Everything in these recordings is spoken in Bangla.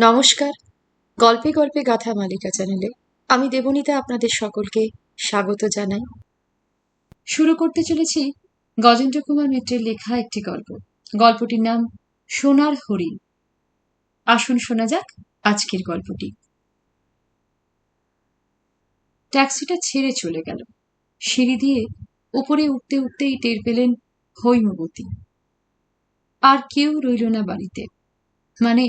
নমস্কার। গল্পে গল্পে গাথা মালিকা চ্যানেলে আমি দেবনীতা আপনাদের সকলকে স্বাগত জানাই। শুরু করতে চলেছি গজেন্দ্র কুমার মিত্রের লেখা একটি গল্প। গল্পটির নাম সোনার হরিণ। আসুন শোনা যাক আজকের গল্পটি। ট্যাক্সিটা ছেড়ে চলে গেল। সিঁড়ি দিয়ে উপরে উঠতে উঠতেই টের পেলেন হৈমবতী। আর কেউ রইল না বাড়িতে, মানে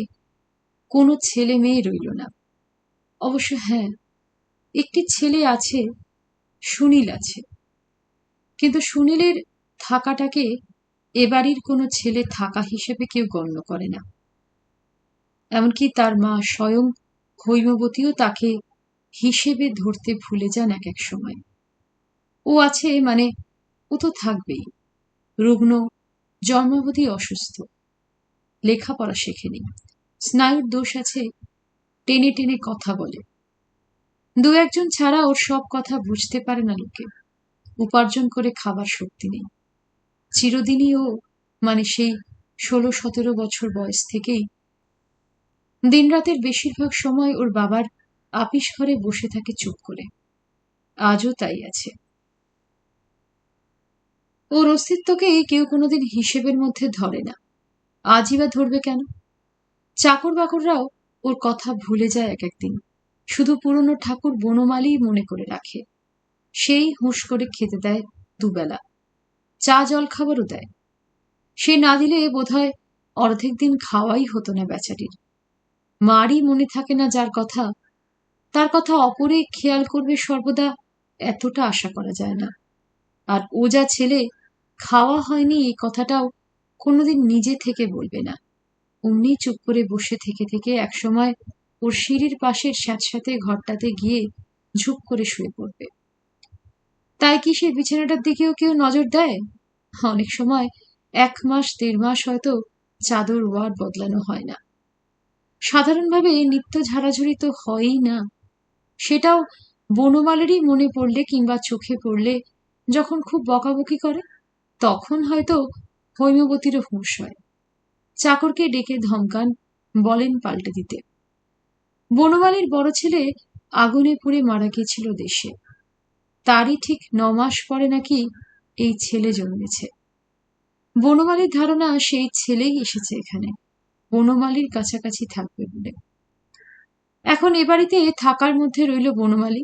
কোনো ছেলে মেয়ে রইল না। অবশ্য হ্যাঁ, একটি ছেলে আছে, সুনীল আছে, কিন্তু সুনীলের থাকাটাকে এ বাড়ির কোনো ছেলে থাকা হিসেবে কেউ গণ্য করে না। এমনকি তার মা স্বয়ং হৈমবতীও তাকে হিসেবে ধরতে ভুলে যান এক এক সময়। ও আছে মানে ও তো থাকবেই। রুগ্ন, জন্মাবধি অসুস্থ, লেখাপড়া শেখেনি, স্নায়ুর দোষ আছে, টেনে টেনে কথা বলে। দু একজন ছাড়া ওর সব কথা বুঝতে পারে না লোকে। উপার্জন করে খাবার শক্তি নেই। চিরদিনই ও, মানে সেই 16-17 বছর বয়স থেকেই দিনরাতের বেশিরভাগ সময় ওর বাবার আপিস ঘরে বসে থাকে চুপ করে। আজও তাই আছে। ওর অস্তিত্বকে কেউ কোনোদিন হিসেবের মধ্যে ধরে না। আজই বা ধরবে কেন? চাকর বাকররাও ওর কথা ভুলে যায় এক একদিন। শুধু পুরনো ঠাকুর বনমালী মনে করে রাখে। সেই হুঁশ করে খেতে দেয় দুবেলা, চা জল খাবারও দেয়। সে না দিলে বোধহয় অর্ধেক দিন খাওয়াই হতো না বেচারির। মারই মনে থাকে না যার কথা, তার কথা অপরে খেয়াল করবে সর্বদা, এতটা আশা করা যায় না। আর ও যা ছেলে, খাওয়া হয়নি এই কথাটাও কোনোদিন নিজে থেকে বলবে না। অমনি চুপ করে বসে থেকে থেকে একসময় ওর সিঁড়ির পাশের স্যাঁতস্যাঁতে ঘরটাতে গিয়ে ঝুপ করে শুয়ে পড়বে। তাই কি সে বিছানাটার দিকেও কেউ নজর দেয়? অনেক সময় 1 মাস 1.5 মাস হয়তো চাদর ওয়ার বদলানো হয় না। সাধারণভাবে নিত্য ঝাড়াঝুড়ি তো হয়ই না। সেটাও বনমালেরই মনে পড়লে কিংবা চোখে পড়লে, যখন খুব বকাবকি করে, তখন হয়তো হৈমবতীরও হুঁশ হয়। চাকরকে ডেকে ধমকান, বলেন পাল্টে দিতে। বনমালীর বড় ছেলে আগুনে পুড়ে মারা গিয়েছিল দেশে। তারই ঠিক 9 মাস পরে নাকি এই ছেলে জন্মেছে। বনমালীর ধারণা সেই ছেলেই এসেছে এখানে, বনমালীর কাছাকাছি থাকবে বলে। এখন এ বাড়িতে থাকার মধ্যে রইল বনমালী,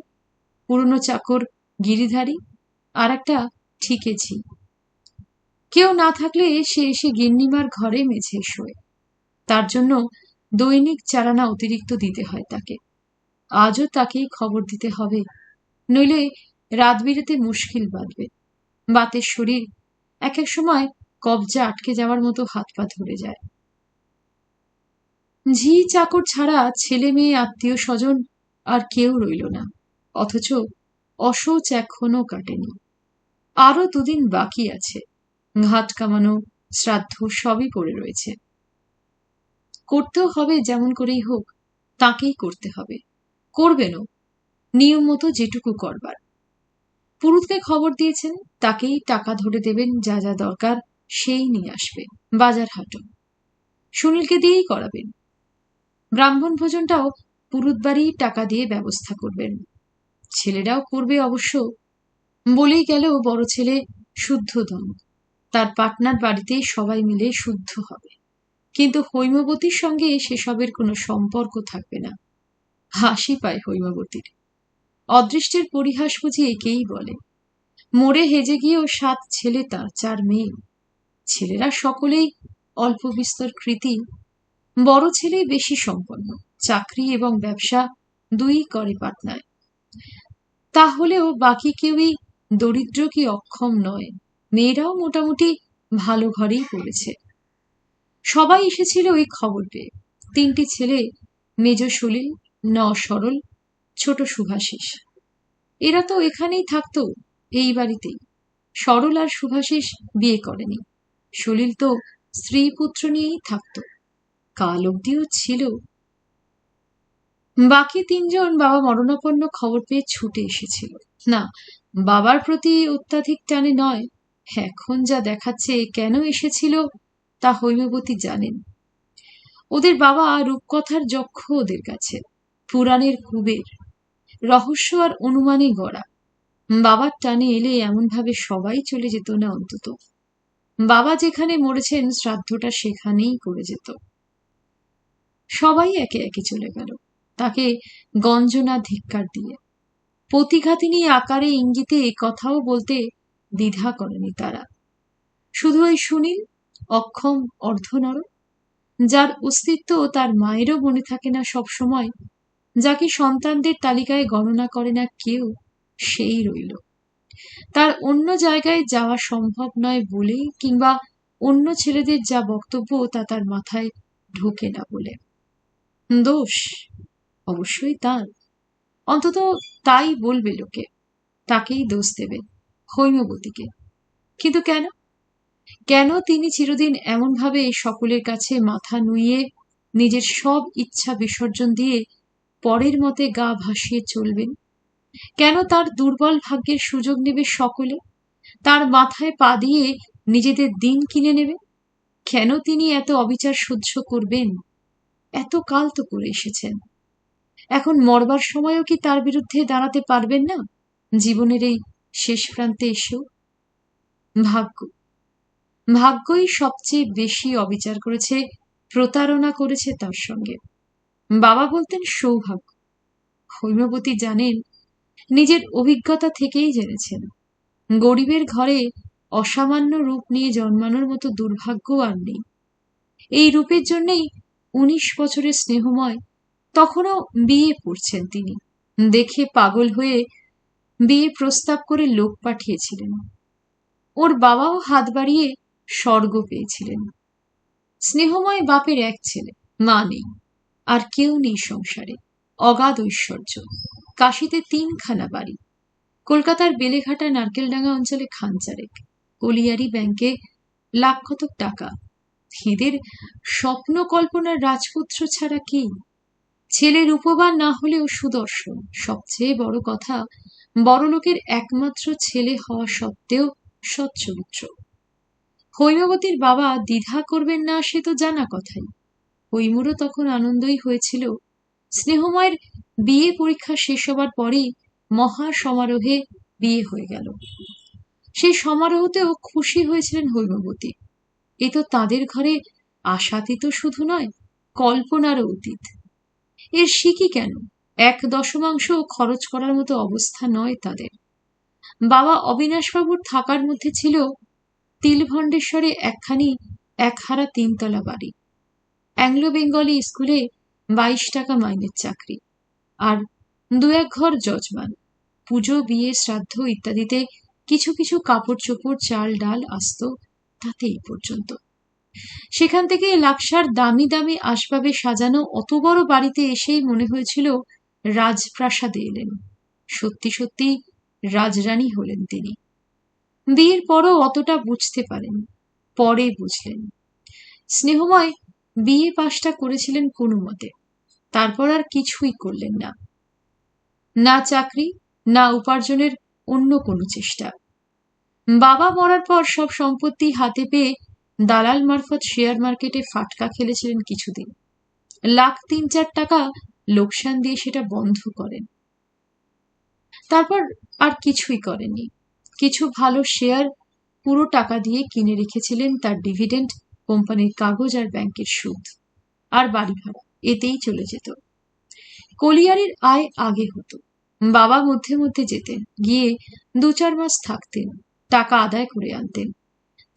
পুরনো চাকর গিরিধারী, আর একটা ঠিকেছি। কেউ না থাকলে সে এসে গিন্নিমার ঘরে মেঝে শোয়। তার জন্য দৈনিক 4 আনা অতিরিক্ত দিতে হয় তাকে। আজও তাকেই খবর দিতে হবে, নইলে রাত বিরেতে মুশকিল বাঁধবে। বাতের শরীর, এক এক সময় কবজা আটকে যাওয়ার মতো হাত পা ধরে যায়। ঝি চাকর ছাড়া ছেলে মেয়ে আত্মীয় স্বজন আর কেউ রইল না। অথচ অশৌচ এখনো কাটেনি। আরো 2 দিন বাকি আছে। ঘাট কামানো, শ্রাদ্ধ সবই পড়ে রয়েছে। করতেও হবে, যেমন করেই হোক তাকেই করতে হবে। করবেনও, নিয়ম মতো যেটুকু করবার। পুরুতকে খবর দিয়েছেন, তাকেই টাকা ধরে দেবেন, যা যা দরকার সেই নিয়ে আসবে। বাজার হাটও সুনীলকে দিয়েই করাবেন। ব্রাহ্মণ ভোজনটাও পুরুত বাড়ি টাকা দিয়ে ব্যবস্থা করবেন। ছেলেরাও করবে অবশ্য। বলেই গেল বড় ছেলে শুদ্ধ দম, তার পাটনার বাড়িতেই সবাই মিলে শুদ্ধ হবে। কিন্তু হৈমবতীর সঙ্গে সেসবের কোনো সম্পর্ক থাকবে না। হাসি পায় হৈমবতীর। অদৃষ্টের পরিহাস বুঝি একেই বলে। মরে হেজে গিয়েও 7 ছেলে তার, 4 মেয়ে। ছেলেরা সকলেই অল্প বিস্তর কৃতি। বড় ছেলেই বেশি সম্পন্ন, চাকরি এবং ব্যবসা দুই করে পাটনায়। তাহলেও বাকি কেউই দরিদ্র কি অক্ষম নয়। মেয়েরাও মোটামুটি ভালো ঘরেই পড়েছে। সবাই এসেছিল ওই খবর পেয়ে। 3টি ছেলে, মেজ সলিল, সরল, ছোট শুভাশিস। এরা তো এখানেই থাকতো, এই বাড়িতেই। সরল আর শুভাশিস বিয়ে করেনি। সলিল তো স্ত্রী পুত্র নিয়েই থাকতো, কাল অব্দিও ছিল। বাকি 3 জন বাবা মরণাপন্ন খবর পেয়ে ছুটে এসেছিল। না, বাবার প্রতি অত্যাধিক টানে নয়, এখন যা দেখাচ্ছে কেন এসেছিল তা হৈমবতী জানেন। ওদের বাবা রূপকথার যক্ষ ওদের কাছে, পুরাণের কুবের, রহস্য আর অনুমানে গড়া। বাবার টানে এলে এমন ভাবে সবাই চলে যেত না অন্তত। বাবা যেখানে মরেছেন শ্রাদ্ধটা সেখানেই করে যেত। সবাই একে একে চলে গেল, তাকে গঞ্জনা ধিক্কার দিয়ে। প্রতিঘাতিনী আকারে ইঙ্গিতে কথাও বলতে দ্বিধা করেনি তারা। শুধু ওই সুনীল, অক্ষম অর্ধনর, যার অস্তিত্ব তার মায়েরও মনে থাকে না সব সময়, যাকে সন্তানদের তালিকায় গণনা করে না কেউ, সেই রইল। তার অন্য জায়গায় যাওয়া সম্ভব নয় বলেই, কিংবা অন্য ছেলেদের যা বক্তব্য তা তার মাথায় ঢোকে না বলে। দোষ অবশ্যই তার, অন্তত তাই বলবে লোকে, তাকেই দোষ দেবে, হৈমবতীকে। কিন্তু কেন? কেন তিনি চিরদিন এমনভাবে সকলের কাছে মাথা নুইয়ে নিজের সব ইচ্ছা বিসর্জন দিয়ে পরের মতে গা ভাসিয়ে চলবেন? কেন তার দুর্বল ভাগ্যের সুযোগ নেবে সকলে, তার মাথায় পা দিয়ে নিজেদের দিন কিনে নেবে? কেন তিনি এত অবিচার সহ্য করবেন? এত কাল তো করে এসেছেন, এখন মরবার সময়ও কি তার বিরুদ্ধে দাঁড়াতে পারবেন না, জীবনের এই শেষ প্রান্তে এসেও? ভাগ্য, ভাগ্যই সবচেয়ে বেশি অবিচার করেছে, প্রতারণা করেছে তার সঙ্গে। বাবা বলতেন সৌভাগ্য। হৈমবতী জানেন, নিজের অভিজ্ঞতা থেকেই জেনেছেন, গরিবের ঘরে অসামান্য রূপ নিয়ে জন্মানোর মতো দুর্ভাগ্য আর নেই। এই রূপের জন্যেই 19 বছরের স্নেহময় তখনও বিয়ে পড়ছেন তিনি, দেখে পাগল হয়ে বিয়ে প্রস্তাব করে লোক পাঠিয়েছিলেন। ওর বাবাও হাত বাড়িয়ে স্বর্গ পেয়েছিলেন। স্নেহময় বাপের এক ছেলে, মা নেই, আর কেউ নেই সংসারে। অগাধ ঐশ্বর্য, কাশিতে 3খানা বাড়ি, কলকাতার বেলেঘাটা নারকেলডাঙ্গা অঞ্চলে খানচারেক, কলিয়ারি ব্যাংকে লাখ কতক টাকা। এদের স্বপ্ন কল্পনার রাজপুত্র ছাড়া কি? ছেলে রূপবান না হলেও সুদর্শন, সবচেয়ে বড় কথা বড়লোকের একমাত্র ছেলে হওয়া সত্ত্বেও সচ্চরিত্র। হৈমবতীর বাবা দ্বিধা করবেন না সে তো জানা কথাই। হৈমুরও তখন আনন্দই হয়েছিল। স্নেহময়ের বিয়ে পরীক্ষা শেষ হবার পরেই মহা সমারোহে বিয়ে হয়ে গেল। সেই সমারোহতেও খুশি হয়েছিলেন হৈমবতী। এ তো তাদের ঘরে আশাতীত শুধু নয়, কল্পনারও অতীত। এর শিকি কেন? 1/10 খরচ করার মতো অবস্থা নয় তাদের। বাবা অবিনাশবাবুর থাকার মধ্যে ছিল তিলভণ্ডেশ্বরে একখানি একহারা 3তলা বাড়ি, অ্যাংলো বেঙ্গলি স্কুলে 22 টাকা মাইনের চাকরি, আর 2-1 ঘর যজমান। পুজো, বিয়ে, শ্রাদ্ধ ইত্যাদিতে কিছু কিছু কাপড় চোপড়, চাল ডাল আসত, তাতে এই পর্যন্ত। সেখান থেকে লাক্সার দামি দামি আসবাবে সাজানো অত বড় বাড়িতে এসেই মনে হয়েছিল রাজপ্রাসাদে এলেন, সত্যি সত্যি রাজরানী হলেন তিনি। বিয়ের পরও অতটা বুঝতে পারেন, পরে বুঝলেন। স্নেহময় বিয়ে পাশটা করেছিলেন কোনো মতে, তারপর আর কিছুই করলেন না। না চাকরি, না উপার্জনের অন্য কোনো চেষ্টা। বাবা মরার পর সব সম্পত্তি হাতে পেয়ে দালাল মারফত শেয়ার মার্কেটে ফাটকা খেলেছিলেন কিছুদিন। লাখ 3-4 টাকা লোকসান দিয়ে সেটা বন্ধ করেন। তারপর আর কিছুই করেননি। কিছু ভালো শেয়ার পুরো টাকা দিয়ে কিনে রেখেছিলেন, তার ডিভিডেন্ড, কোম্পানির কাগজ আর ব্যাংকের সুদ, আর বাড়ি ভাড়া, এতেই চলে যেত। কলিয়ারির আয় আগে হতো। বাবা মধ্যে মধ্যে যেতেন, গিয়ে 2-4 মাস থাকতেন, টাকা আদায় করে আনতেন।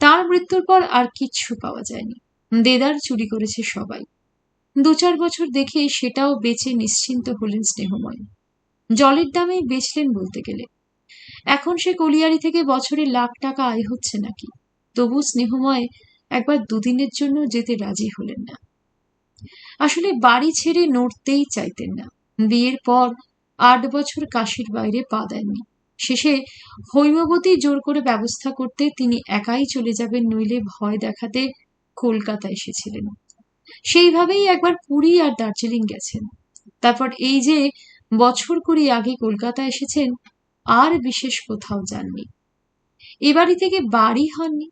তার মৃত্যুর পর আর কিচ্ছু পাওয়া যায়নি। দেদার চুরি করেছে সবাই। 2-4 বছর দেখে সেটাও বেচে নিশ্চিন্ত হলেন স্নেহময়। জলের দামেই বেচলেন বলতে গেলে। এখন সে কলিয়ারি থেকে বছরে লাখ টাকা আয় হচ্ছে নাকি, তবু স্নেহময় একবার 2 দিনের জন্য যেতে রাজি হলেন না। আসলে বাড়ি ছেড়ে নড়তেই চাইতেন না। বিয়ের পর 8 বছর কাশির বাইরে পা দেননি। শেষে হৈমবতী জোর করে ব্যবস্থা করতে তিনি একাই চলে যাবেন নইলে ভয় দেখাতে কলকাতা এসেছিলেন। সেইভাবেই একবার পুরী আর দার্জিলিং গেছেন। তারপর এই যে বছর 20 আগে কলকাতা এসেছেন, আর বিশেষ কোথাও যাননি। এ বাড়ি থেকে বাড়ি হননি।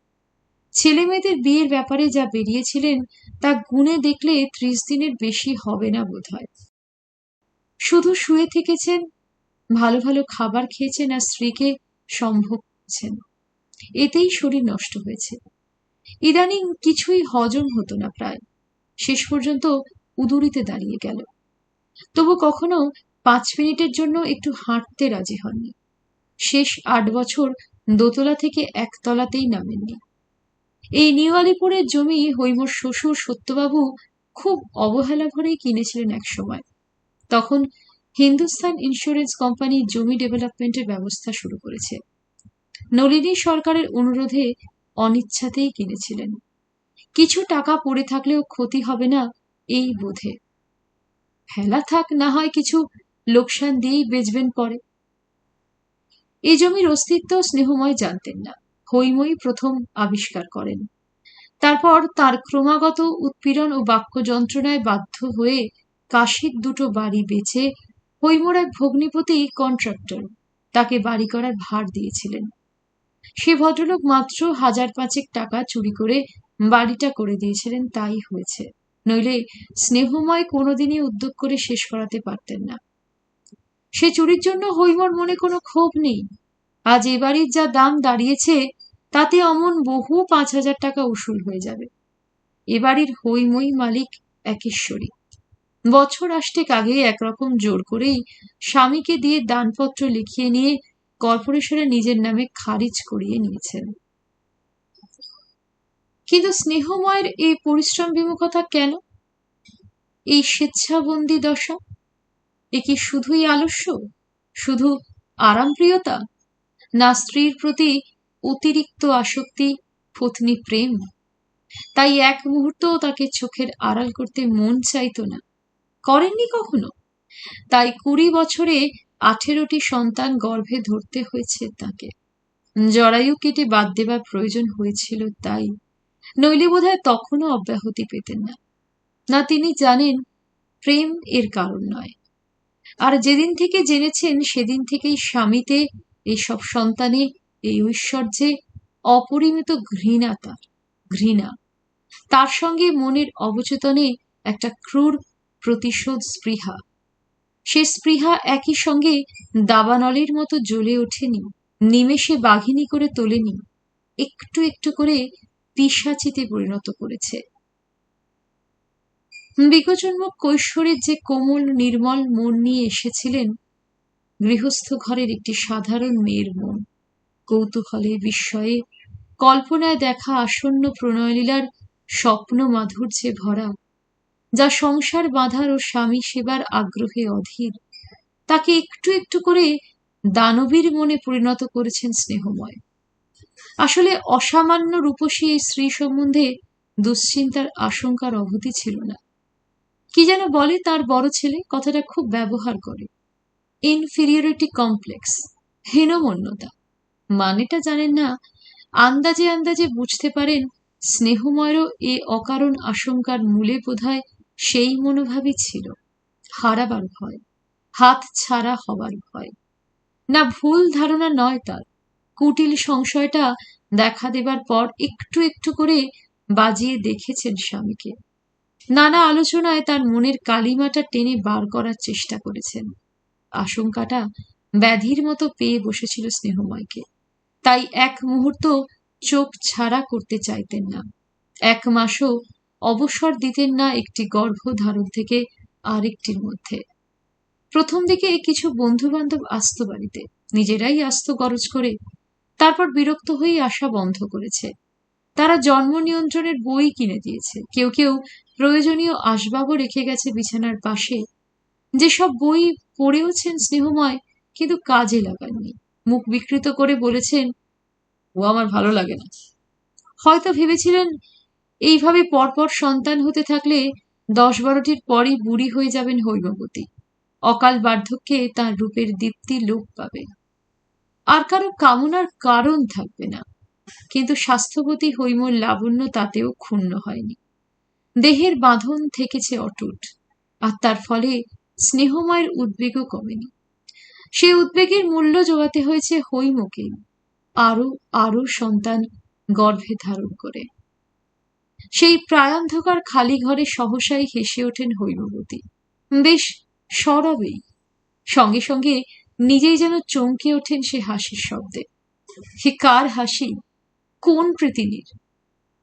ছেলে মেয়েদের বিয়ের ব্যাপারে যা বেরিয়েছিলেন তা গুণে দেখলে 30 দিনের বেশি হবে না বোধহয়। শুধু শুয়ে থেকেছেন, ভালো ভালো খাবার খেয়েছেন আর স্ত্রীকে সম্ভোগ করেছেন, এতেই শরীর নষ্ট হয়েছে। ইদানিং কিছুই হজম হতো না প্রায়, শেষ পর্যন্ত উদুরিতে দাঁড়িয়ে গেল। তবু কখনো 5 মিনিটের জন্য একটু হাঁটতে রাজি হননি। শেষ 8 বছর দোতলা থেকে একতলাতেই নামেননি। এই নিউ আলিপুরের জমি হৈমর শ্বশুর সত্যবাবু খুব অবহেলা ভরেই কিনেছিলেন এক সময়। তখন হিন্দুস্তান ইন্স্যুরেন্স কোম্পানি জমি ডেভেলপমেন্টের ব্যবস্থা শুরু করেছে। নলিনী সরকারের অনুরোধে অনিচ্ছাতেই কিনেছিলেন। কিছু টাকা পড়ে থাকলেও ক্ষতি হবে না এই বোধে। হেলা থাক, না হয় কিছু লোকসান দিয়েই বেচবেন পরে। এই জমির অস্তিত্ব স্নেহময় জানতেন না, হৈমই প্রথম আবিষ্কার করেন। তারপর তার ক্রমাগত উৎপীড়ন ও বাক্য যন্ত্রণায় বাধ্য হয়ে কাশীর 2টো বাড়ি বেচে হৈমর এক ভগ্নিপতি কন্ট্রাক্টর তাকে বাড়ি করার ভার দিয়েছিলেন। সে ভদ্রলোক মাত্র 1,500 টাকা চুরি করে বাড়িটা করে দিয়েছিলেন, তাই হয়েছে। নইলে স্নেহময় কোনোদিনই উদ্যোগ করে শেষ করাতে পারতেন না। সে চুরির জন্য হৈমর মনে কোনো ক্ষোভ নেই। আজ এ বাড়ির যা দাম দাঁড়িয়েছে তাতে অমন বহু 5,000 টাকা উসুল হয়ে যাবে। এ বাড়ির হৈমই মালিক একেশ্বরী। বছর 8 আগে একরকম জোর করেই স্বামীকে দিয়ে দানপত্র লিখিয়ে নিয়ে কর্পোরেশনে নিজের নামে খারিজ করিয়ে নিয়েছেন। কিন্তু স্নেহময়ের এই পরিশ্রম বিমুখতা কেন? এই স্বেচ্ছাবন্দী দশা? এ কি শুধুই আলস্য, শুধু আরামপ্রিয়তা, না স্ত্রীর প্রতি অতিরিক্ত আসক্তি, পত্নী প্রেম? তাই এক মুহূর্তও তাকে চোখের আড়াল করতে মন চাইতো না, করেননি কখনো। তাই 20 বছরে 18টি সন্তান গর্ভে ধরতে হয়েছে তাকে। জরায়ু কেটে বাদ দেবার প্রয়োজন হয়েছিল তাই, নইলে বোধহয় তখনও অব্যাহতি পেতেন না। না, তিনি জানেন প্রেম এর কারণ নয়। আর যেদিন থেকে জেনেছেন সেদিন থেকেই স্বামীতে, এইসব সন্তানে, এই ঐশ্বর্যে অপরিমিত ঘৃণা, ঘৃণা। তার সঙ্গে মনের অবচেতনে একটা ক্রূর প্রতিশোধ স্পৃহা। সে স্পৃহা একই সঙ্গে দাবানলের মতো জ্বলে ওঠেনি, নিমেষে বাঘিনী করে তোলেনি, একটু একটু করে পিশাচিতে পরিণত করেছে। বিকজন্মক কৈশোরের যে কোমল নির্মল মন নিয়ে এসেছিলেন, গৃহস্থ ঘরের একটি সাধারণ মেয়ের মন, কৌতূহলে, বিস্ময়ে, কল্পনায় দেখা আসন্ন প্রণয়লীলার স্বপ্ন মাধুর্যে ভরা, যা সংসার বাঁধার ও স্বামী সেবার আগ্রহে অধীর, তাকে একটু একটু করে দানবীর মনে পরিণত করেছেন স্নেহময়। আসলে অসামান্য রূপসী এই স্ত্রী সম্বন্ধে দুশ্চিন্তার আশঙ্কার অবধি ছিল না। কি যেন বলে তার বড় ছেলে, কথাটা খুব ব্যবহার করে, ইনফিরিয়রিটি কমপ্লেক্স, হীনমন্যতা। মানেটা জানেন না, আন্দাজে আন্দাজে বুঝতে পারেন স্নেহময়েরও এ অকারণ আশঙ্কার মূলে বোধহয় সেই মনোভাবই ছিল, হারাবার ভয়, হাত ছাড়া হবার ভয়। না, ভুল ধারণা নয় তার। কুটিল সংশয়টা দেখা দেবার পর একটু একটু করে বাজিয়ে দেখেছেন স্বামীকে। নানা আলোচনায় তার মনের কালিমাটা টেনে বার করার চেষ্টা করেছেন। আশঙ্কাটা ব্যাধির মতো পেয়ে বসেছিল স্নেহময়কে, তাই এক মুহূর্ত চোখ ছাড়া করতে চাইতেন না। 1 মাসও অবসর দিতেন না একটি গর্ভধারণ থেকে আরেকটির মধ্যে। প্রথম দিকে কিছু বন্ধু বান্ধব আসত বাড়িতে, নিজেরাই আসত গরজ করে, তারপর বিরক্ত হয়ে আসা বন্ধ করেছে। তারা জন্ম নিয়ন্ত্রণের বই কিনে দিয়েছে, কেউ কেউ প্রয়োজনীয় আসবাবও রেখে গেছে বিছানার পাশে। যেসব বই পড়েওছেন স্নেহময়, কিন্তু কাজে লাগাননি। মুখ বিকৃত করে বলেছেন, ও আমার ভালো লাগে না। হয়তো ভেবেছিলেন এইভাবে পরপর সন্তান হতে থাকলে 10-12টির পরই বুড়ি হয়ে যাবেন হৈমবতী, অকাল বার্ধক্যে তার রূপের দীপ্তি লোপ পাবে, আর কারো কামনার কারণ থাকবে না। কিন্তু স্বাস্থ্যবতী হৈমর লাবণ্য তাতেও ক্ষুণ্ণ হয়নি। দেহের বাঁধন থেকেছে অটুট, আর তার ফলে স্নেহময়ের উদ্বেগও কমেনি। সে উদ্বেগের মূল্য জোগাতে হয়েছে হৈমকেই। আরো আরো সন্তান গর্ভে ধারণ করে। সেই প্রায়ান্ধকার খালি ঘরে সহসাই হেসে ওঠেন হৈমবতী, বেশ সরবেই। সঙ্গে সঙ্গে নিজেই যেন চমকে ওঠেন সে হাসির শব্দে। হে কার হাসি? কোন প্রীতিনীর?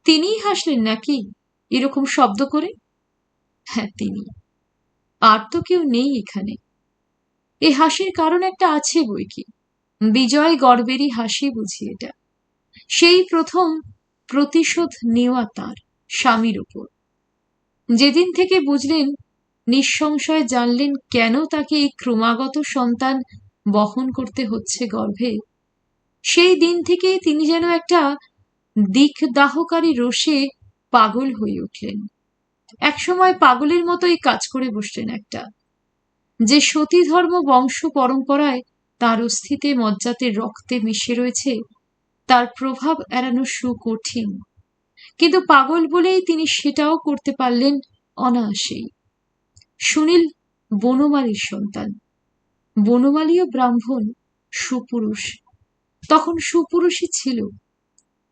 তিনিই হাসলেন নাকি এরকম শব্দ করে? হ্যাঁ, তিনি। আর তো কেউ নেই এখানে। এ হাসির কারণ একটা আছে বই কি। বিজয় গর্বেরই হাসি বুঝি এটা। সেই প্রথম প্রতিশোধ নেওয়া তার স্বামীর উপর। যেদিন থেকে বুঝলেন, নিঃসংশয় জানলেন কেন তাকে এই ক্রমাগত সন্তান বহন করতে হচ্ছে গর্ভে, সেই দিন থেকেই তিনি যেন একটা দিকদাহকারী রোষে পাগল হয়ে উঠলেন। একসময় পাগলের মতোই কাজ করে বসলেন একটা। যে সতী ধর্ম বংশ পরম্পরায় তার অস্থিতে মজ্জাতে রক্তে মিশে রয়েছে, তার প্রভাব এড়ানো সুকঠিন। কিন্তু পাগল বলেই তিনি সেটাও করতে পারলেন অনায়াসেই। সুনীল বনমালীর সন্তান। বনমালীও ব্রাহ্মণ, সুপুরুষ। তখন সুপুরুষই ছিল,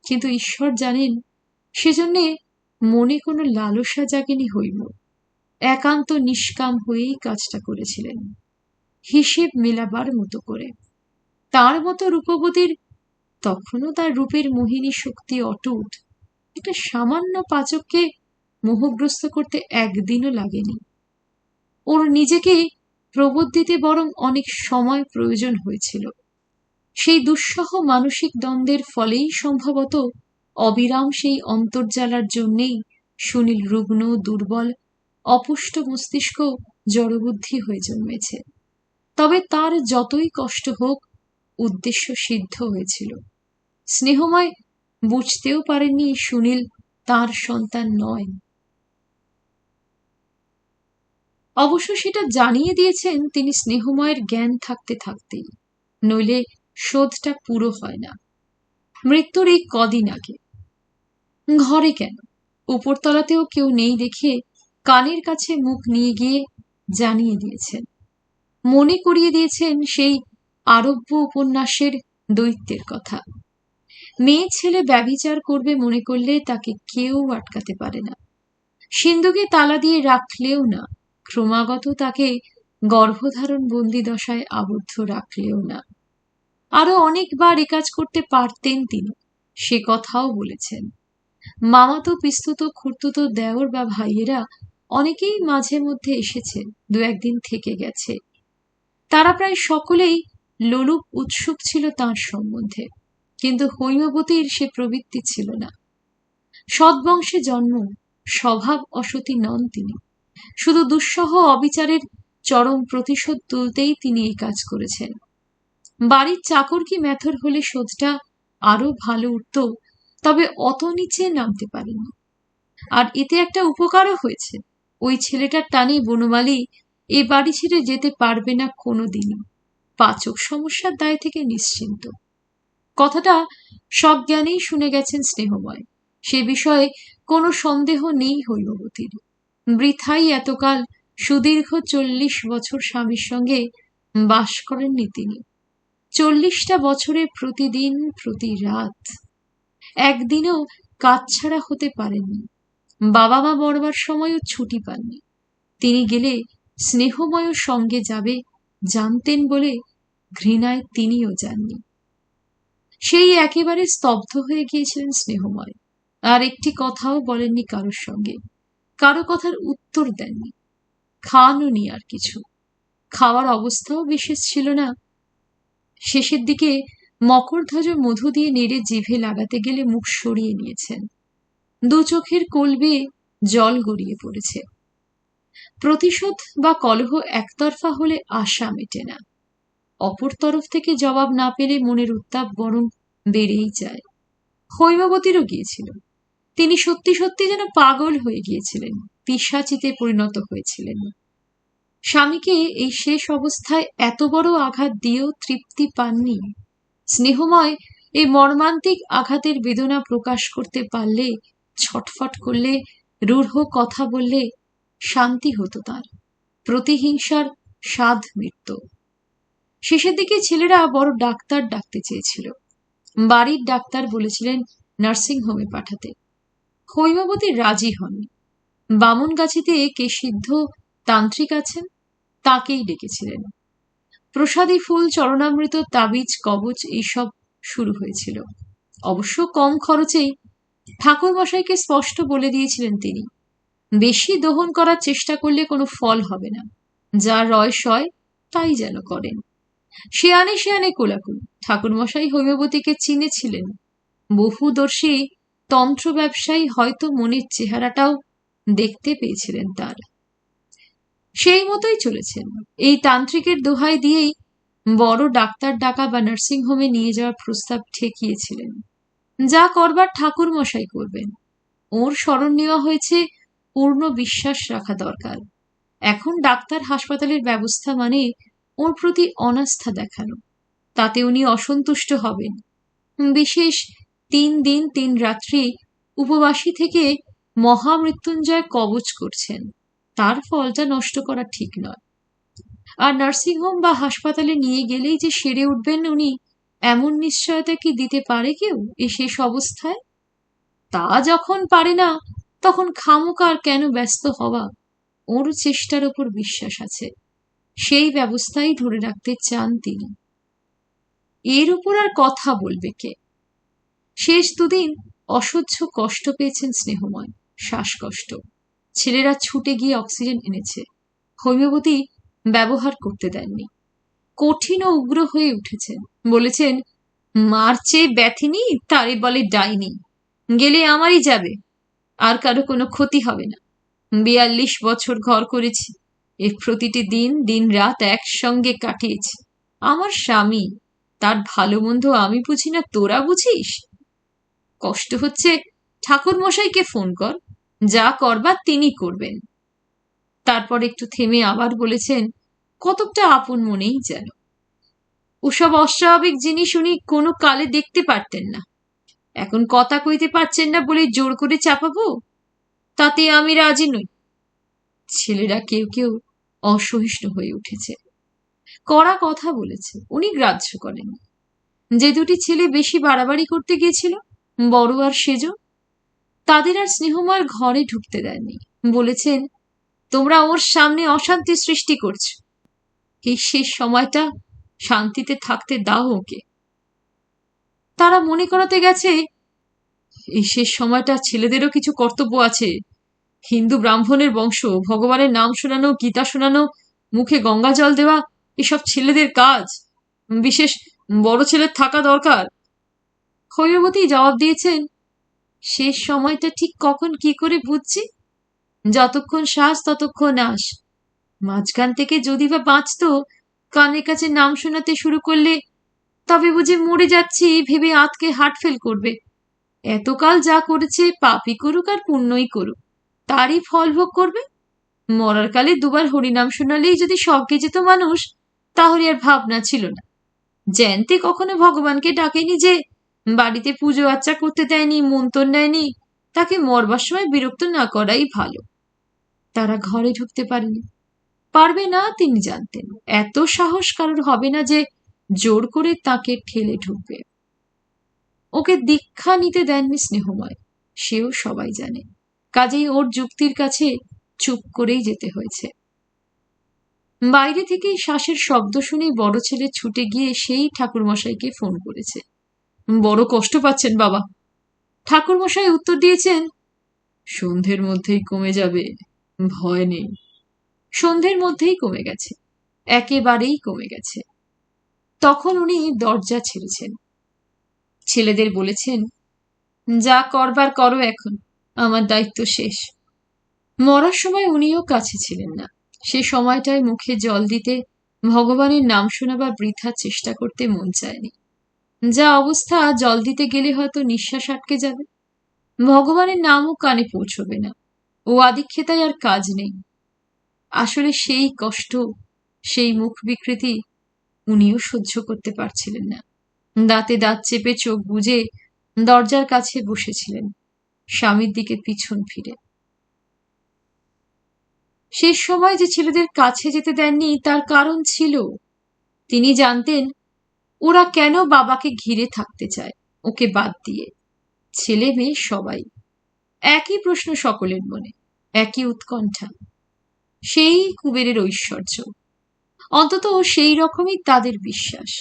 কিন্তু ঈশ্বর জানেন সেজন্যে মনে কোনো লালসা জাগেনি হৈম। একান্ত নিষ্কাম হয়েই কাজটা করেছিলেন, হিসেব মেলাবার মতো করে। তার মতো রূপবতীর, তখনও তার রূপের মোহিনী শক্তি অটুট, একটা সামান্য পাচককে মোহগ্রস্ত করতে একদিনও লাগেনি। ওর নিজেকে প্রবোধ দিতে বরং অনেক সময় প্রয়োজন হয়েছিল। সেই দুঃসহ মানসিক দ্বন্দ্বের ফলেই সম্ভবত অবিরাম সেই অন্তর্জ্বালার জন্যেই সুনীল রুগ্ন, দুর্বল, অপুষ্ট মস্তিষ্ক জড়বুদ্ধি হয়ে জন্মেছে। তবে তার যতই কষ্ট হোক, উদ্দেশ্য সিদ্ধ হয়েছিল। স্নেহময় বুঝতেও পারেননি সুনীল তার সন্তান নয়। অবশ্য সেটা জানিয়ে দিয়েছেন তিনি স্নেহময়ের জ্ঞান থাকতে থাকতেই, নইলে শোধটা পুরো হয় না। মৃত্যুর এই কদিন আগে। ঘরে কেন, উপরতলাতেও কেউ নেই দেখে কানের কাছে মুখ নিয়ে গিয়ে জানিয়ে দিয়েছেন, মনে করিয়ে দিয়েছেন সেই আরব্য উপন্যাসের দৈত্যের কথা। মেয়ে ছেলে ব্যভিচার করবে মনে করলে তাকে কেউ আটকাতে পারে না। সিন্ধুকে তালা দিয়ে রাখলেও না, ক্রমাগত তাকে গর্ভধারণ বন্দি দশায় আবদ্ধ রাখলেও না। আরো অনেকবার এ কাজ করতে পারতেন তিনি, সে কথাও বলেছেন। মামাতো পিস্তুত খুড়তুতো দেওর বা ভাইয়েরা অনেকেই মাঝে মধ্যে এসেছে, দু একদিন থেকে গেছে। তারা প্রায় সকলেই লোলুপ উৎসুক ছিল তাঁর সম্বন্ধে, কিন্তু হৈমবতীর সে প্রবৃত্তি ছিল না। সদ্বংশে জন্ম, স্বভাব অসতী নন তিনি। শুধু দুঃসহ অবিচারের চরম প্রতিশোধ তুলতেই তিনি এই কাজ করেছেন। বাড়ির চাকর কি মেথর হলে শোধটা আরো ভালো উঠত, তবে অত নিচে নামতে পারেনি। আর এতে একটা উপকারও হয়েছে, ওই ছেলেটার টানে বনমালী এ বাড়ি ছেড়ে যেতে পারবে না কোনোদিনই। পাচক সমস্যার দায় থেকে নিশ্চিন্ত। কথাটা সজ্ঞানেই শুনে গেছেন স্নেহময়, সে বিষয়ে কোনো সন্দেহ নেই হৈমবতীর। বৃথাই এতকাল সুদীর্ঘ 40 বছর স্বামীর সঙ্গে বাস করেননি তিনি। 40টা বছরের প্রতিদিন প্রতি রাত একদিনও কাজ ছাড়া হতে পারেননি। বাবা মা মরবার সময়ও ছুটি পাননি। তিনি গেলে স্নেহময় সঙ্গে যাবে জানতেন বলে ঘৃণায় তিনিও যাননি। সেই একেবারে স্তব্ধ হয়ে গিয়েছিলেন স্নেহময়, আর একটি কথাও বলেননি কারোর সঙ্গে, কারো কথার উত্তর দেননি। খানও নি আর কিছু, খাওয়ার অবস্থাও বিশেষ ছিল না। শেষের দিকে মকরধ্বজ মধু দিয়ে নেড়ে জিভে লাগাতে গেলে মুখ সরিয়ে নিয়েছেন। দু চোখের কোল বেয়ে জল গড়িয়ে পড়েছে। প্রতিশোধ বা কলহ একতরফা হলে আশা মেটে না, অপর তরফ থেকে জবাব না পেলে মনের উত্তাপ বরং বেড়েই যায়। হৈমবতীরও গিয়েছিল। তিনি সত্যি সত্যি যেন পাগল হয়ে গিয়েছিলেন, পিশাচিতে পরিণত হয়েছিলেন। স্বামীকে এই শেষ অবস্থায় এত বড় আঘাত দিয়েও তৃপ্তি পাননি। স্নেহময় এই মর্মান্তিক আঘাতের বেদনা প্রকাশ করতে পারলে, ছটফট করলে, রূঢ় কথা বললে শান্তি হতো তার, প্রতিহিংসার স্বাদ মিটত। শেষের দিকে ছেলেরা বড় ডাক্তার ডাকতে চেয়েছিল। বাড়ির ডাক্তার বলেছিলেন নার্সিং হোমে পাঠাতে। হৈমবতী রাজি হননি। বামনগাছিতে কে সিদ্ধ তান্ত্রিক আছেন, তাকেই ডেকেছিলেন। প্রসাদী ফুল, চরণামৃত, তাবিজ, কবচ এইসব শুরু হয়েছিল। অবশ্য কম খরচেই। ঠাকুরমশাইকে স্পষ্ট বলে দিয়েছিলেন তিনি, বেশি দহন করার চেষ্টা করলে কোনো ফল হবে না, যা রয় সয় তাই যেন করেন। শেয়ানে শেয়ানে কোলাকুল। ঠাকুরমশাই হৈমবতীকে চিনেছিলেন। বহুদর্শী তন্ত্র ব্যবসায়ী, হয়তো মনের চেহারাটাও দেখতে পেয়েছিলেন তার। সেই মতোই চলেছেন। এই তান্ত্রিকের দোহাই দিয়েই বড় ডাক্তার ডাকা বা নার্সিং হোমে নিয়ে যাওয়ার প্রস্তাব ঠেকিয়েছিলেন। যা করবার ঠাকুর মশাই করবেন, ওর স্মরণ নেওয়া হয়েছে, পূর্ণ বিশ্বাস রাখা দরকার। এখন ডাক্তার হাসপাতালের ব্যবস্থা মানে ওর প্রতি অনাস্থা দেখানো, তাতে উনি অসন্তুষ্ট হবেন। বিশেষ 3 দিন 3 রাত্রি উপবাসী থেকে মহামৃত্যুঞ্জয় কবচ করছেন, তার ফলটা নষ্ট করা ঠিক নয়। আর নার্সিংহোম বা হাসপাতালে নিয়ে গেলেই যে সেরে উঠবেন উনি, এমন নিশ্চয়তা কি দিতে পারে কেউ এ শেষ অবস্থায়? তা যখন পারে না, তখন খামোকার কেন ব্যস্ত হওয়া? ওর চেষ্টার ওপর বিশ্বাস আছে, সেই ব্যবস্থাই ধরে রাখতে চান তিনি। এর উপর আর কথা বলবে কে? শেষ দুদিন অসহ্য কষ্ট পেয়েছেন স্নেহময়, শ্বাসকষ্ট। ছেলেরা ছুটে গিয়ে অক্সিজেন এনেছে, হৈমবতী ব্যবহার করতে দেননি। কঠিন ও উগ্র হয়ে উঠেছেন, বলেছেন, মার চেয়ে ব্যথিনী তারে বলে ডাইনি, গেলে আমারই যাবে, আর কারো কোনো ক্ষতি হবে না। 42 বছর ঘর করেছি, এর প্রতিটি দিন দিন রাত একসঙ্গে কাটিয়েছি। আমার স্বামী, তার ভালো মন্দ আমি বুঝি না, তোরা বুঝিস? কষ্ট হচ্ছে, ঠাকুর মশাইকে ফোন কর, যা করবার তিনি করবেন। তারপর একটু থেমে আবার বলেছেন, কতকটা আপন মনেই যেন। ওসব অস্বাভাবিক জিনিস উনি কোনো কালে দেখতে পারতেন না, এখন কথা কইতে পারছেন না বলে জোর করে চাপাবো? তাতে আমি রাজি নই। ছেলেরা কেউ কেউ অসহিষ্ণু হয়ে উঠেছে, কড়া কথা বলেছে, উনি গ্রাহ্য করেন। যে দুটি ছেলে বেশি বাড়াবাড়ি করতে গিয়েছিল, বড় আর সেজ, তাদের আর স্নেহময়ের ঘরে ঢুকতে দেননি। বলেছেন, তোমরা ওর সামনে অশান্তি সৃষ্টি করছো, এই শেষ সময়টা শান্তিতে থাকতে দাও ওকে। তারা মনে করাতে গেছে, এই শেষ সময়টা ছেলেদেরও কিছু কর্তব্য আছে। হিন্দু ব্রাহ্মণের বংশ, ভগবানের নাম শোনানো, গীতা শোনানো, মুখে গঙ্গা জল দেওয়া, এসব ছেলেদের কাজ, বিশেষ বড় ছেলের থাকা দরকার। হৈমবতী জবাব দিয়েছেন, শেষ সময়টা ঠিক কখন কি করে বুঝছি? যতক্ষণ শ্বাস ততক্ষণ আস। মাঝখান থেকে যদি বা বাঁচত, কানের কাছে নাম শোনাতে শুরু করলে, তবে বুঝে মরে যাচ্ছি ভেবে আতকে হার্ট ফেল করবে। এতকাল যা করেছে, পাপই করুক আর পুণ্যই করুক, তারই ফল ভোগ করবে। মরার কালে দুবার হরিনাম শোনালেই যদি স্বর্গে যেত মানুষ, তাহলে আর ভাবনা ছিল না। জ্যান্তে কখনো ভগবানকে ডাকেনি, যে বাড়িতে পুজো আচ্চা করতে দেয়নি, মন্তর নেয়নি, তাকে মরবার সময় বিরক্ত না করাই ভালো। তারা ঘরে ঢুকতে পারেনি, পারবে না তিনি জানতেন। এত সাহস কারোর হবে না যে জোর করে তাকে ঠেলে ঢুকবে। ওকে দীক্ষা নিতে দেননি স্নেহময়, সেও সবাই জানে। কাজেই ওর যুক্তির কাছে চুপ করেই যেতে হয়েছে। বাইরে থেকে শ্বাসের শব্দ শুনে বড় ছেলে ছুটে গিয়ে সেই ঠাকুরমশাইকে ফোন করেছে। বড় কষ্ট পাচ্ছেন বাবা। ঠাকুরমশাই উত্তর দিয়েছেন, সন্ধ্যের মধ্যেই কমে যাবে, ভয় নেই। সন্ধ্যের মধ্যেই কমে গেছে, একেবারেই কমে গেছে। তখন উনি দরজা ছেড়েছেন, ছেলেদের বলেছেন, যা করবার করো, এখন আমার দায়িত্ব শেষ। মরার সময় উনিও কাছে ছিলেন না। সে সময়টায় মুখে জল দিতে, ভগবানের নাম শোনাবার বৃথা চেষ্টা করতে মন চায়নি। যা অবস্থা, জল দিতে গেলে হয়তো নিঃশ্বাস আটকে যাবে, ভগবানের নামও কানে পৌঁছবে না, ও আদিক্ষেতায় আর কাজ নেই। আসলে সেই কষ্ট, সেই মুখ বিকৃতি উনিও সহ্য করতে পারছিলেন না। দাঁতে দাঁত চেপে চোখ বুজে দরজার কাছে বসেছিলেন, স্বামীর দিকে পিছন ফিরে। শেষ সময় যে ছেলেদের কাছে যেতে দেননি, তার কারণ ছিল। তিনি জানতেন ওরা কেন বাবাকে ঘিরে থাকতে চায়, ওকে বাদ দিয়ে। ছেলে মেয়ে সবাই। একই প্রশ্ন সকলের মনে, একই উৎকণ্ঠা। সেই কুবেরের ঐশ্বর্য, অন্তত সেই রকমই তাদের বিশ্বাস,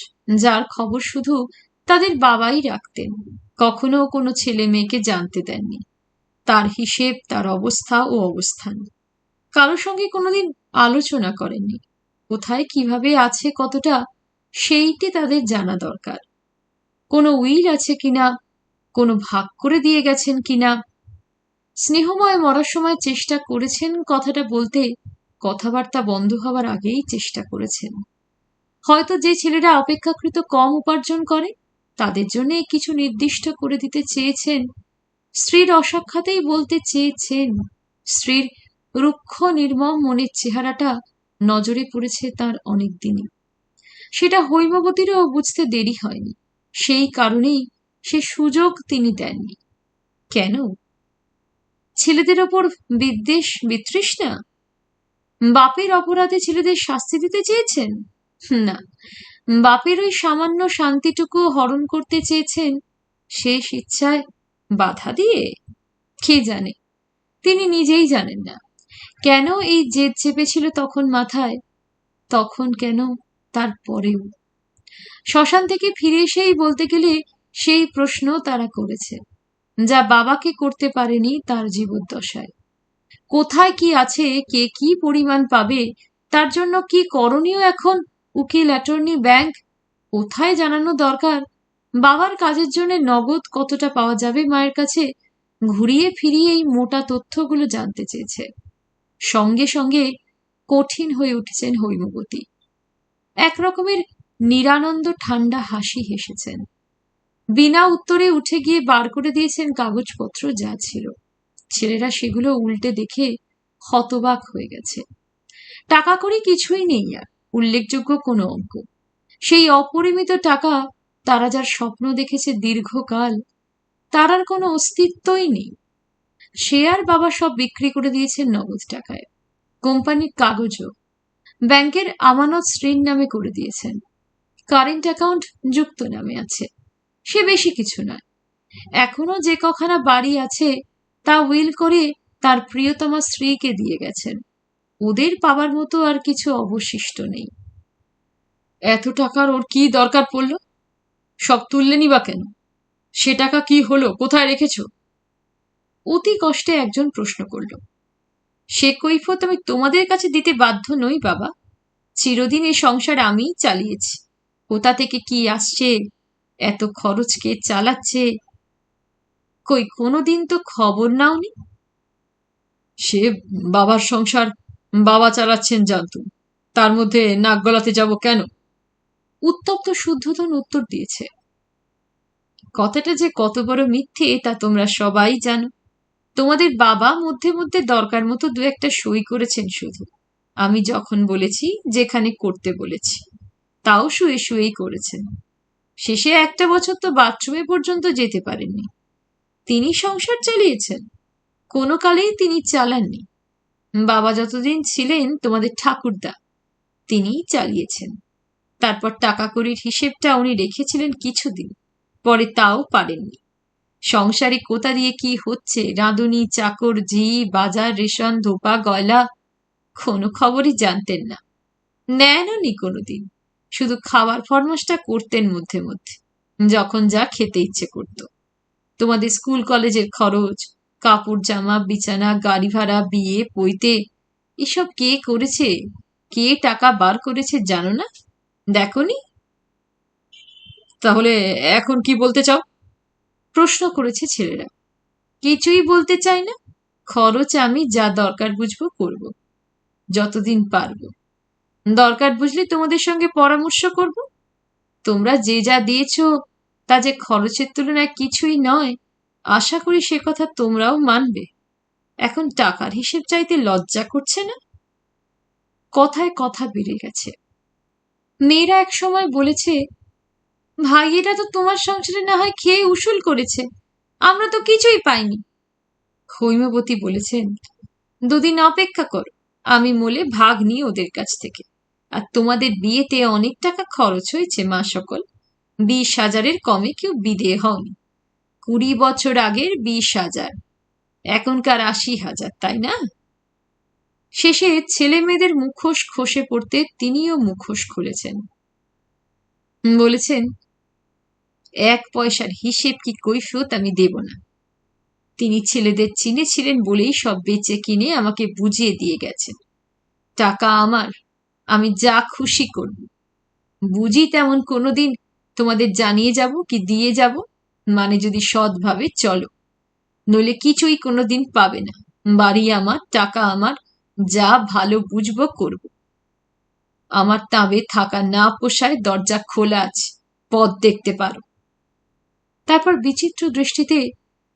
যার খবর শুধু তাদের বাবাই রাখতেন। কখনো কোনো ছেলে মেয়েকে জানতে দেননি তার হিসেব, তার অবস্থা ও অবস্থান। কারোর সঙ্গে কোনোদিন আলোচনা করেননি। কোথায় কিভাবে আছে কতটা, সেইটি তাদের জানা দরকার। কোনো উইল আছে কিনা, কোনো ভাগ করে দিয়ে গেছেন কিনা। স্নেহময় মরার সময় চেষ্টা করেছেন কথাটা বলতে, কথাবার্তা বন্ধ হওয়ার আগেই চেষ্টা করেছেন। হয়তো যে ছেলেরা অপেক্ষাকৃত কম উপার্জন করে তাদের জন্য কিছু নির্দিষ্ট করে দিতে চেয়েছেন। স্ত্রীর অসাক্ষাতেই বলতে চেয়েছেন। স্ত্রীর রুক্ষ নির্মম মনের চেহারাটা নজরে পড়েছে তার অনেক দিনই। সেটা হৈমবতীরও বুঝতে দেরি হয়নি। সেই কারণেই সে সুযোগ তিনি দেননি। কেন? ছেলেদের ওপর বিদ্বেষ, বিতৃষ্ণা? বাপের অপরাধে ছেলেদের শাস্তি দিতে চেয়েছেন? না, বাপের ওই সামান্য শান্তিটুকু হরণ করতে চেয়েছেন শেষ ইচ্ছায় বাধা দিয়ে। কে জানে, তিনি নিজেই জানেন না কেন এই জেদ চেপেছিল তখন মাথায়, তখন কেন, তারপরেও। শ্মশান থেকে ফিরে এসেই বলতে গেলে সেই প্রশ্ন তারা করেছে, যা বাবাকে করতে পারেনি তার জীবদ্দশায়। কোথায় কি আছে, কে কি পরিমাণ পাবে, তার জন্য কি করণীয় এখন উকিল, অ্যাটর্নি, ব্যাংক, কোথায় জানানো দরকার, বাবার কাজের জন্য নগদ কতটা পাওয়া যাবে মায়ের কাছে, ঘুরিয়ে ফিরিয়ে এই মোটা তথ্যগুলো জানতে চেয়েছে। সঙ্গে সঙ্গে কঠিন হয়ে উঠেছেন হৈমবতী। এক রকমের নিরানন্দ ঠান্ডা হাসি হেসেছেন। বিনা উত্তরে উঠে গিয়ে বার করে দিয়েছেন কাগজপত্র যা ছিল। ছেলেরা সেগুলো উল্টে দেখে হতবাক হয়ে গেছে। টাকা কড়ি কিছুই নেই আর, উল্লেখযোগ্য কোনো অঙ্ক। সেই অপরিমিত টাকা, তারা যার স্বপ্ন দেখেছে দীর্ঘকাল, তার আর কোনো অস্তিত্বই নেই। সে আর বাবা সব বিক্রি করে দিয়েছেন নগদ টাকায়। কোম্পানির কাগজও, ব্যাংকের আমানত স্ত্রীর নামে করে দিয়েছেন। কারেন্ট অ্যাকাউন্ট যুক্ত নামে আছে। সে বেশি কিছু নয়। এখনো যে কখানা বাড়ি আছে তা উইল করে তার প্রিয়তমা স্ত্রীকে দিয়ে গেছেন। ওদের পাবার মতো আর কিছু অবশিষ্ট নেই। এত টাকার ওর কি দরকার পড়ল? সব তুললেনি বা কেন? সে টাকা কি হলো, কোথায় রেখেছ? অতি কষ্টে একজন প্রশ্ন করল। সে কৈফত আমি তোমাদের কাছে দিতে বাধ্য নই বাবা। চিরদিন এ সংসার আমিই চালিয়েছি। কোথা থেকে কি আসছে, এত খরচ কে চালাচ্ছে, কই কোনোদিন তো খবর নাওনি। সে বাবার সংসার বাবা চালাচ্ছেন জানতুম, তার মধ্যে নাক গলাতে যাব কেন? উত্তপ্ত শুদ্ধোধন উত্তর দিয়েছে। কথাটা যে কত বড় মিথ্যে তা তোমরা সবাই জানো। তোমাদের বাবা মধ্যে মধ্যে দরকার মতো দু একটা সই করেছেন শুধু। আমি যখন বলেছি, যেখানে করতে বলেছি, তাও শুয়ে শুয়েই করেছেন। শেষে একটা বছর তো বাথরুমে পর্যন্ত যেতে পারেননি। তিনি সংসার চালিয়েছেন? কোনো কালেই তিনি চালাননি। বাবা যতদিন ছিলেন তোমাদের ঠাকুরদা, তিনিই চালিয়েছেন। তারপর টাকা কড়ির হিসেবটা উনি রেখেছিলেন কিছুদিন, পরে তাও পারেননি। সংসারে কোথা দিয়ে কি হচ্ছে, রাঁধুনি, চাকর, ঝি, বাজার, রেশন, ধোপা, গয়লা, কোনো খবরই জানতেন না। নেনও নি কোনোদিন। শুধু খাওয়ার ফরমাসটা করতেন মধ্যে মধ্যে, যখন যা খেতে ইচ্ছে করত। তোমাদের স্কুল কলেজের খরচ, কাপড় জামা, বিছানা, গাড়ি ভাড়া, বিয়ে, পৈতে, এসব কে করেছে, কে টাকা বার করেছে জানো না? দেখনি? তাহলে এখন কি বলতে চাও? প্রশ্ন করেছে ছেলেরা। কিছুই বলতে চাই না। খরচ আমি যা দরকার বুঝবো করব, যতদিন পারবো। দরকার বুঝলে তোমাদের সঙ্গে পরামর্শ করব। তোমরা যে যা দিয়েছ তা যে খরচের তুলনায় কিছুই নয়, আশা করি সে কথা তোমরাও মানবে। এখন টাকার হিসেব চাইতে লজ্জা করছে না? কথায় কথা বেড়ে গেছে। মেয়েরা এক সময় বলেছে, ভাইয়েরা তো তোমার সংসারে না হয় খেয়ে উসুল করেছে, আমরা তো কিছুই পাইনি। হৈমবতী বলেছেন, দুদিন অপেক্ষা করো, আমি মোলে ভাগ নিই ওদের কাছ থেকে। আর তোমাদের বিয়েতে অনেক টাকা খরচ হয়েছে মা সকল। 20,000-এর কমে কেউ বিদেয় হওনি। 20 বছর আগের 20,000, এখনকার 80,000, তাই না? শেষে ছেলে মেয়েদের মুখোশ খসে পড়তে তিনিও মুখোশ খুলেছেন। বলেছেন, 1 পয়সার হিসেব কি কৈফিয়ত আমি দেব না। তিনি ছেলেদের চিনেছিলেন বলেই সব বেচে কিনে আমাকে বুঝিয়ে দিয়ে গেছেন, টাকা আমার, আমি যা খুশি করব। বুঝি তেমন কোনোদিন তোমাদের জানিয়ে যাব কি দিয়ে যাব, মানে যদি সৎভাবে চলো, নইলে কিছুই কোনোদিন পাবে না। বাড়ি আমার, টাকা আমার, যা ভালো বুঝবো করব। আমার তাঁবে থাকা না পোষায়, দরজা খোলা আছে, পথ দেখতে পারো। তারপর বিচিত্র দৃষ্টিতে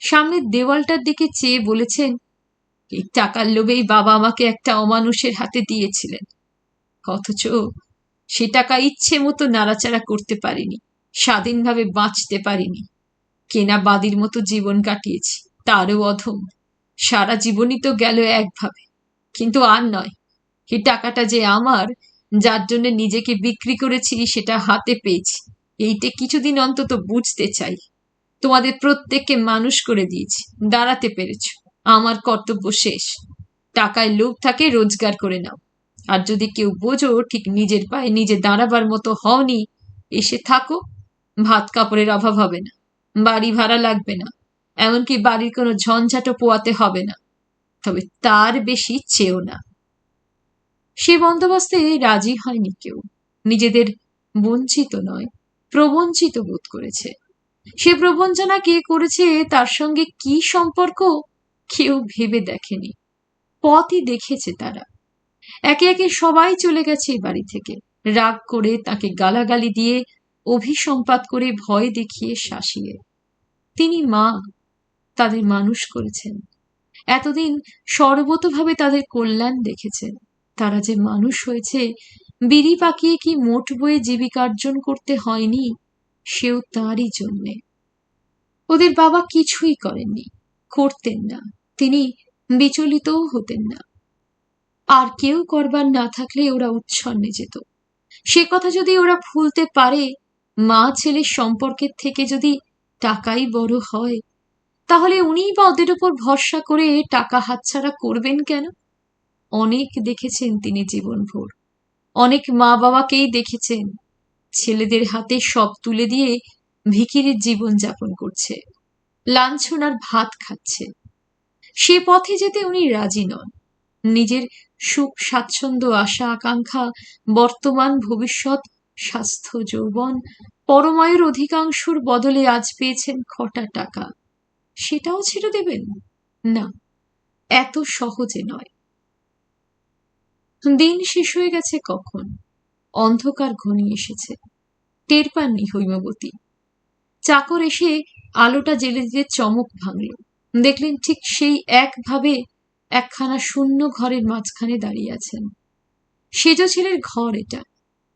সামনের দেওয়ালটার দিকে চেয়ে বলেছেন, এই টাকার লোভেই বাবা আমাকে একটা অমানুষের হাতে দিয়েছিলেন, অথচ সে টাকা ইচ্ছে মতো নাড়াচাড়া করতে পারিনি, স্বাধীনভাবে বাঁচতে পারিনি। কেনা বাদির মতো জীবন কাটিয়েছি, তারও অধম। সারা জীবনই তো গেল একভাবে, কিন্তু আর নয়। এই টাকাটা যে আমার, যার জন্য নিজেকে বিক্রি করেছি, সেটা হাতে পেয়েছি, এইটা কিছুদিন অন্তত বুঝতে চাই। তোমাদের প্রত্যেককে মানুষ করে দিয়েছি, দাঁড়াতে পেরেছ, আমার কর্তব্য শেষ। টাকায় লোভ থাকে, রোজগার করে নাও। আর যদি কেউ বোঝো ঠিক নিজের পায়ে নিজে দাঁড়াবার মতো হওনি, এসে থাকো, ভাত কাপড়ের অভাব হবে না, বাড়ি ভাড়া লাগবে না, এমনকি বাড়ির কোনো ঝঞ্ঝাটও পোয়াতে হবে না, তবে তার বেশি চেয়েও না। সে বন্দোবস্তে রাজি হয়নি কেউ, নিজেদের বঞ্চিত নয়, প্রবঞ্চিত বোধ করেছে। সে প্রবঞ্চনা কে করেছে, তার সঙ্গে কি সম্পর্ক, কেউ ভেবে দেখেনি। পথই দেখেছে তারা। একে একে সবাই চলে গেছে এই বাড়ি থেকে, রাগ করে, তাকে গালাগালি দিয়ে, অভিসম্পাত করে, ভয় দেখিয়ে, শাসিয়ে। তিনি মা, তাদের মানুষ করেছেন, এতদিন সর্বতোভাবে তাদের কল্যাণ দেখেছেন। তারা যে মানুষ হয়েছে, বিড়ি পাকিয়ে কি মোট বয়ে জীবিকার্জন করতে হয়নি, সেও তাঁরই জন্যে। ওদের বাবা কিছুই করেননি, করতেন না, তিনি বিচলিতও হতেন না। আর কেউ করবার না থাকলে ওরা উচ্ছন্নে যেত। সে কথা যদি ওরা ভুলতে পারে, মা ছেলের সম্পর্কের থেকে যদি টাকাই বড় হয়, তাহলে উনিই বা ওদের উপর ভরসা করে টাকা হাতছাড়া করবেন কেন? অনেক দেখেছেন তিনি জীবনভর, অনেক মা বাবাকেই দেখেছেন ছেলেদের হাতে সব তুলে দিয়ে ভিখিরির জীবন যাপন করছে, লাঞ্ছনার ভাত খাচ্ছে। সে পথে যেতে উনি রাজি নন। নিজের সুখ স্বাচ্ছন্দ্য, আশা আকাঙ্ক্ষা, বর্তমান ভবিষ্যৎ, স্বাস্থ্য যৌবন, পরমায়ুর অধিকাংশর বদলে আজ পেয়েছেন কটা টাকা, সেটাও ছেড়ে দেবেন না? এত সহজে নয়। দিন শেষ হয়ে গেছে কখন, অন্ধকার ঘনিয়ে এসেছে, টের পাননি হৈমবতী। চাকর এসে আলোটা জেলে দিতে চমক ভাঙল। দেখলেন ঠিক সেই একভাবে একখানা শূন্য ঘরের মাঝখানে দাঁড়িয়ে আছেন। সেজ ছেলের ঘর এটা,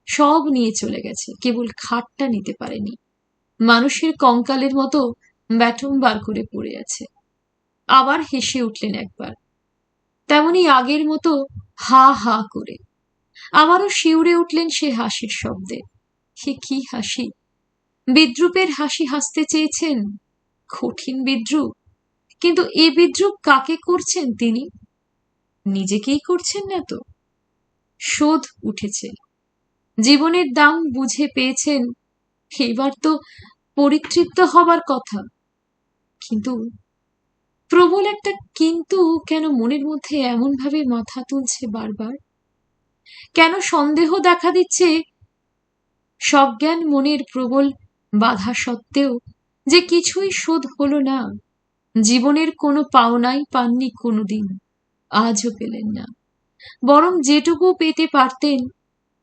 সব নিয়ে চলে গেছে, কেবল খাটটা নিতে পারেনি। মানুষের কঙ্কালের মতো ব্যাটম বার করে পড়ে আছে। আবার হেসে উঠলেন একবার, তেমনি আগের মতো হা হা করে। আবারও শিউরে উঠলেন সে হাসির শব্দে। সে কি হাসি! বিদ্রুপের হাসি হাসতে চেয়েছেন, কঠিন বিদ্রুপ। কিন্তু এ বিদ্রুপ কাকে করছেন তিনি? নিজেকেই করছেন না তো? শোধ উঠেছে, জীবনের দাম বুঝে পেয়েছেন, এবার তো পরিতৃপ্ত হবার কথা। কিন্তু, প্রবল একটা কিন্তু কেন মনের মধ্যে এমন ভাবে মাথা তুলছে বারবার? কেন সন্দেহ দেখা দিচ্ছে সজ্ঞান মনের প্রবল বাধা সত্ত্বেও যে কিছুই শোধ হলো না, জীবনের কোনো পাওনাই পাননি কোনোদিন, আজও পেলেন না, বরং যেটুকু পেতে পারতেন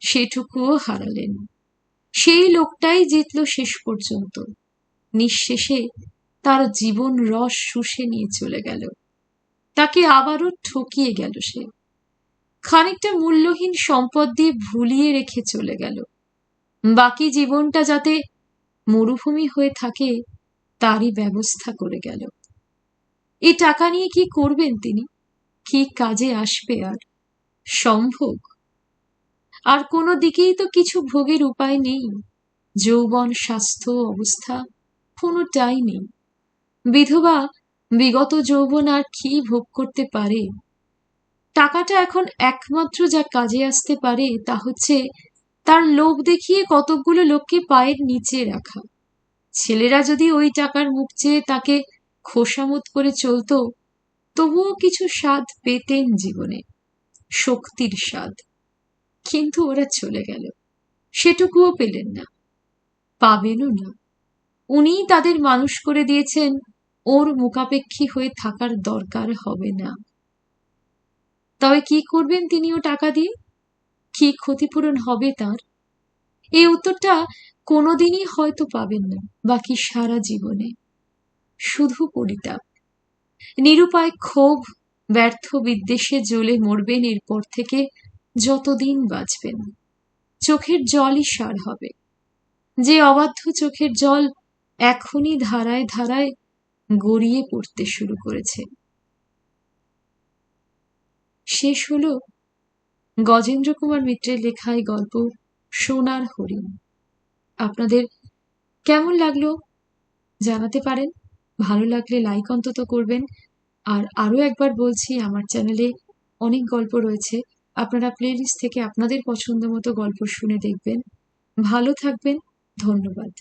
সেটুকুও হারালেন। সেই লোকটাই জিতল শেষ পর্যন্ত, নিঃশেষে তার জীবন রস শুষে নিয়ে চলে গেল। তাকে আবারও ঠকিয়ে গেল সে, খানিকটা মূল্যহীন সম্পদ দিয়ে ভুলিয়ে রেখে চলে গেল। বাকি জীবনটা যাতে মরুভূমি হয়ে থাকে, তারই ব্যবস্থা করে গেল। এই টাকা নিয়ে কি করবেন তিনি? কি কাজে আসবে আর? সম্ভোগ? আর কোনো দিকেই তো কিছু ভোগের উপায় নেই। যৌবন, স্বাস্থ্য, অবস্থা কোনোটাই নেই। বিধবা বিগত যৌবন আর কি ভোগ করতে পারে? টাকাটা এখন একমাত্র যা কাজে আসতে পারে তা হচ্ছে তার লোভ দেখিয়ে কতকগুলো লোককে পায়ের নিচে রাখা। ছেলেরা যদি ওই টাকার মুখ চেয়ে তাকে খোশামত করে চলতো, তবুও কিছু স্বাদ পেতেন জীবনে, শক্তির স্বাদ। কিন্তু ওরা চলে গেল, সেটুকুও পেলেন না, পাবেনও না। উনিই তাদের মানুষ করে দিয়েছেন, ওর মুখাপেক্ষী হয়ে থাকার দরকার হবে না। তবে কি করবেন তিনি ও টাকা দিয়ে? কি ক্ষতিপূরণ হবে তার? এই উত্তরটা কোনোদিনই হয়তো পাবেন না বাকি সারা জীবনে। শুধু পরিতাপ, নিরুপায় ক্ষোভ, ব্যর্থ বিদ্বেষে জ্বলে মরবেন এরপর থেকে যতদিন বাঁচবেন। চোখের জলই সার হবে, যে অবাধ্য চোখের জল এখনই ধারায় ধারায় গড়িয়ে পড়তে শুরু করেছে। শেষ হলো গজেন্দ্র কুমার মিত্রের লেখা এই গল্প সোনার হরিণ। আপনাদের কেমন লাগলো জানাতে পারেন। ভালো লাগলে লাইক অন্তত করবেন। আর আরো একবার বলছি, আমার চ্যানেলে অনেক গল্প রয়েছে, আপনারা প্লেলিস্ট থেকে আপনাদের পছন্দ মতো গল্প শুনে দেখবেন। ভালো থাকবেন। ধন্যবাদ।